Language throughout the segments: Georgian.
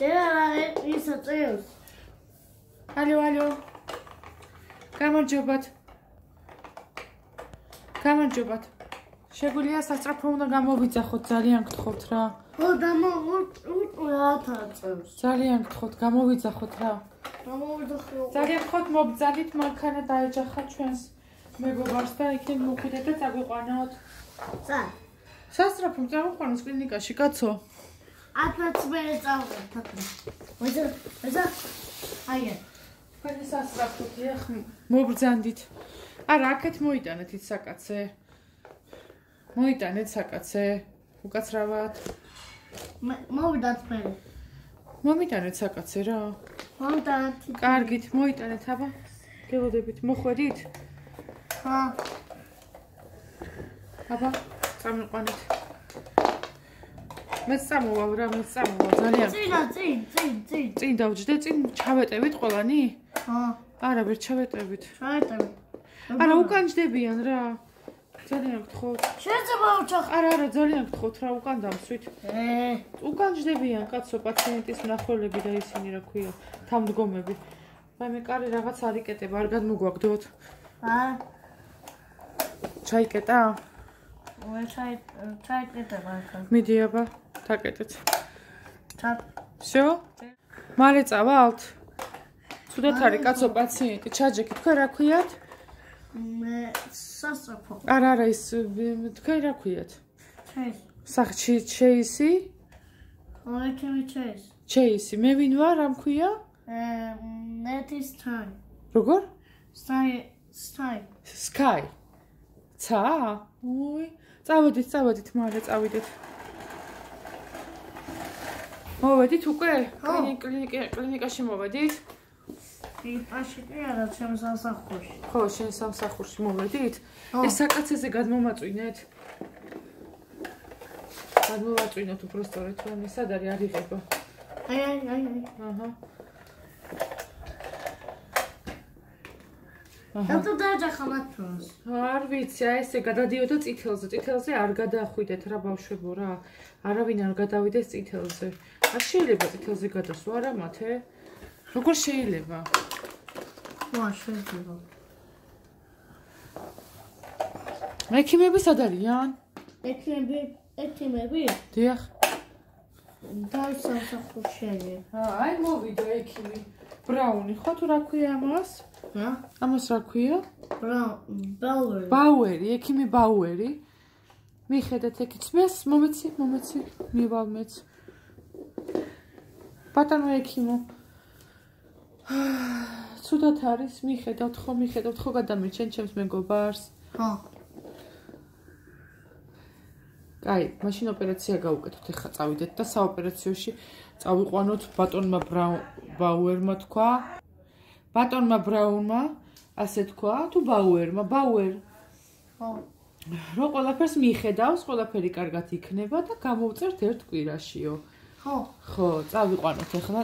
ის აწევს. ალო. გამარჯობათ. შეგვიძლია სასწრაფო უნდა გამოვიძახოთ, ძალიან გთხოვთ რა. ხო, აწევს. ძალიან გთხოვთ, გამოვიძახოთ რა. გამოვიძახოთ. ძალიან გთხოვთ, მობძალით მანქანა დაეჯახა ჩვენს მეგობარს და იქნებ მოვიდეთ და წაგვიყვანოთ. სასწრაფო წავიყვანოს კლინიკაში, კაცო. 10 მე წავიდეთ. ვეძა. აია. თქვენი სასწრაფო დიახ, მობრძანდით. არა, აქეთ მოიტანეთ ის საკაცე. მოიტანეთ საკაცე. უკაცრავად. მოვიდათ მე. მომიტანეთ საკაცე რა. მოვიდათ. კარგით, მოიტანეთ, აბა. გელოდებით, მოხვედით? ხა. აბა, წამიყვანეთ. მეც წამოვალ რა, ძალიან. წინ დავჯდე, წინ ჩავეტევით ყველანი? ხო. არა, ვერ ჩავეტევით. ჩავეტევით. არა, უკან ჯდებიან რა. ძალიან გთხოვთ. შეიძლება ვჩახ. არა, ძალიან გთხოვთ რა, უკან დამსვით. უკან ჯდებიან კაცო, პაციენტის მნახველები და ისინი რა ქვია, თავმდგომები. მე კარი რაღაც არ იკეტება, არ გადმოგვაგდოთ. ჩაიკეტა? ჩაიკეტება ახლა. მიდი აბა, დაკეტეთ. ჩაკ. всё? მალე წავალთ? ცუდად არის კაცო პაციენტი, ჩაჯექი, თქვენ რა ქვიათ? მე სასწრაფო. არა, ის თქვენ რა ქვიათ? ჩეისი. ჩეისი? ჩეისი. მე ვინ ვარ, რა მქვია? ნეთის თაი. როგორ? სკაი. ცა? უი, წავედით, მალე წავიდეთ. მოვედით უკვე? კლინიკაში მოვედით? კლინიკაში კი არა, ჩემ სამსახურში. ხო, შენ სამსახურში მოვედით? ეს საკაცეზე გადმომაწვინეთ? გადმოვაწვინოთ უბრალოდ, რომ სად არის არიღება. აი. აჰა. რატო დაეჯახა მათთვის? არ ვიცი, აი ესე გადადიოდა წითელზე არ გადაახვიდეთ რა ბავშვებო რა. არავინ არ გადავიდეს წითელზე. არ შეიძლება წითელზე გადასვა არა მათე? როგორ შეიძლება? შეიძლება. ექიმები სად არიან? ექიმები? დიახ. დავის სამსახურში. აი მოვიდა ექიმი. ბრაუნი, ხო თუ რა ქვია ამას? ამას რა ქვია? ბაუერი, ექიმი ბაუერი. მიხედეთ ექიმს, მომეცი, მივალ მეც. ბატონო ექიმო. ცუდად არის, მიხედავთ ხო გადამირჩენ ჩემს მეგობარს? ხო. აი, მაშინ ოპერაცია გავუკეთოთ, ეხლა წავიდეთ და საოპერაციოში წავიყვანოთ ბატონმა ბაუერმა თქვა. ბატონმა ბრაუნმა ასე თქვა, თუ ბაუერმა, ბაუერ. ხო. რო ყველაფერს მიხედავს, ყველაფერი კარგად იქნება და გამოვწერთ ერთ კვირაშიო. ხო, წავიყვანოთ ეხლა,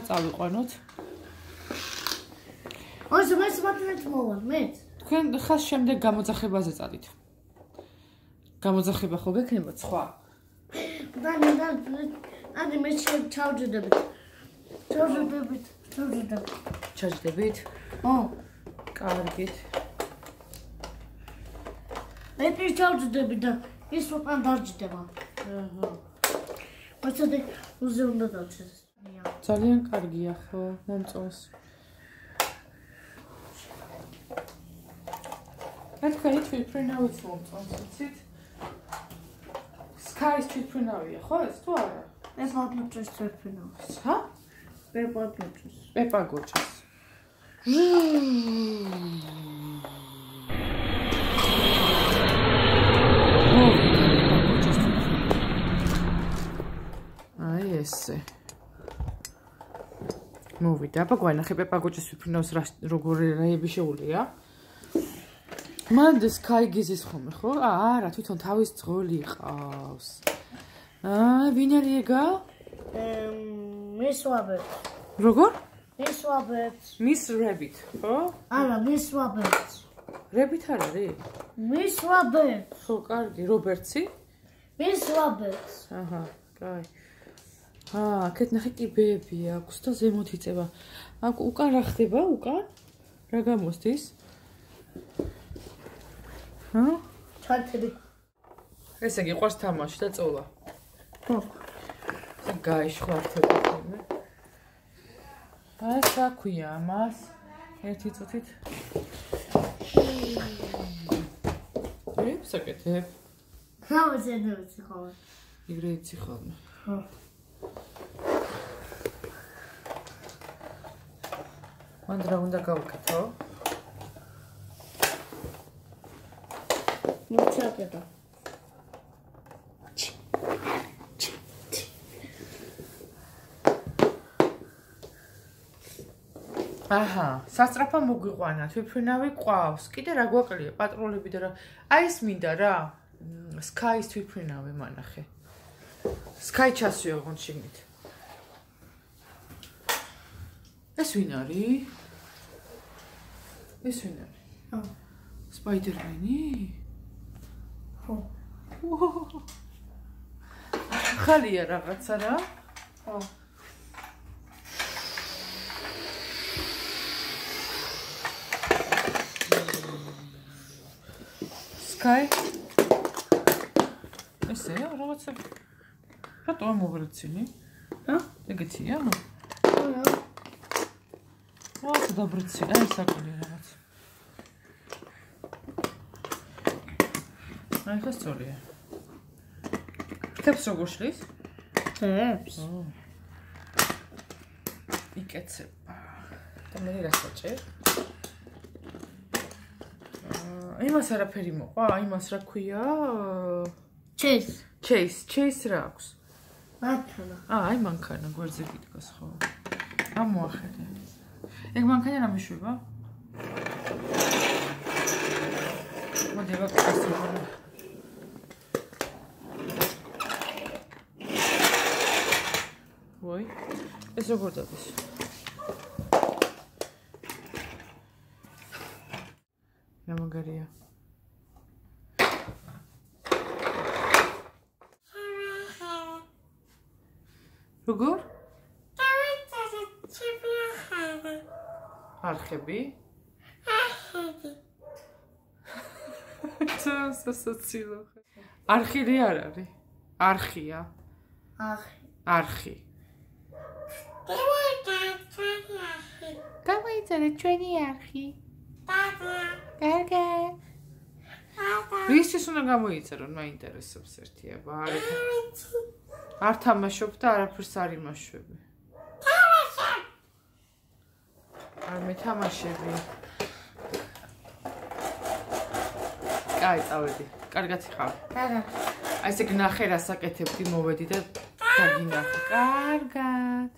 ოსი, მე სპატნეთ მოვალ, მეც. თქვენ ხას შემდეგ გამოძახებაზე წადით. გამოძახება ხო გექნებათ სხვა? და მე ჩავჯდებით. ჩაჯდებით? ხო. კარგით. მე ჩავჯდები და ის უკან დაჯდება. აჰა. მოსადი უზე უნდა დავჭერს. ძალიან კარგია ხო, მომწონს. თქვენი თვითმფრინავიც მომწონს, იცით? სკაის თვითმფრინავია, ხო ეს თუ არა? პეპაგოჭის თვითმფრინავი. ხა? პეპაგოჭის. აი ესე. მოვიდა, აბა გვანახე პეპაგოჭის თვითმფრინავს როგორი რაები შეუულია. მან სკაი გიზის ხომ ხო? არა, თვითონ თავის ძღოლი ყავს. ვინ არის ეგა? Miss Rabbit. როგორ? Miss Rabbit. Miss Rabbit, ხო? არა, Miss Rabbit. Rabbit არ არის? Miss Rabbit. ხო, კარგი, რობერტსი? Miss Rabbit. აჰა, კაი. აქეთ ნახე კიბეები აქვს და ზემოთ იწება. აქ უკან რა ხდება? უკან? რა გამოსდის? ჩანთები. ესე იგი ყვარს თამაში და წოლა. ხო. გაიშხვართები ხოლმე. ეს რა ქვია ამას? ერთი წუთით. საკეთებ. გამოსენდევიცი ხოლმე. იგრე იცი ხოლმე. ხო. მან რა უნდა გავუკეთო? მოწაკება. აჰა, სასწრაფო მოგვიყვანა, თვითმფრინავი ყავს. კიდე რა გვაკლია, პატროლები და რა. აი ეს მინდა რა. სკაის თვითმფრინავი მანახე. სკაი ჩასვია ოღონდ შიგნით. ეს ვინ არის? ეს ვინ არის? ხო. სპაიდერმენი? ხო. ხალია რაღაცა რა? ხო. სკაი? ესე რაღაცა. რატო ამოღრაცინი? ეგეთია? რა დაბრიცი? აი საკუთი რაღაც. აი ხა სწორია. ხებს როგორ შლის? ხებს. იკეცება. და მე რა საჭერ? იმას არაფერი მოყვა? იმას რა ქვია? ჩეის რა აქვს? მანქანა. აი მანქანა გვერდზე გიდგას ხო? ამოახედე. ეგ მანქანა რა მეშვება? მოდი ვაკეთებ. ვაი, ეს როგორ დადის? რა მაგარია? როგორ? არხები? სასაცილო. არხი არ არის? არხია. არხი. გამოიწერე ჩვენი არხი. კარგად. ვისთვის უნდა გამოიწერონ, მაინტერესებს ერთიება. არ თამაშობ და არაფერს არ იმაშვები. არ მეთამაშები. კაი, წავედი. კარგად ხარ. კარგად. აი ესე გნახე რა საკეთებდი, მოვედი და დაგინახე. კარგად.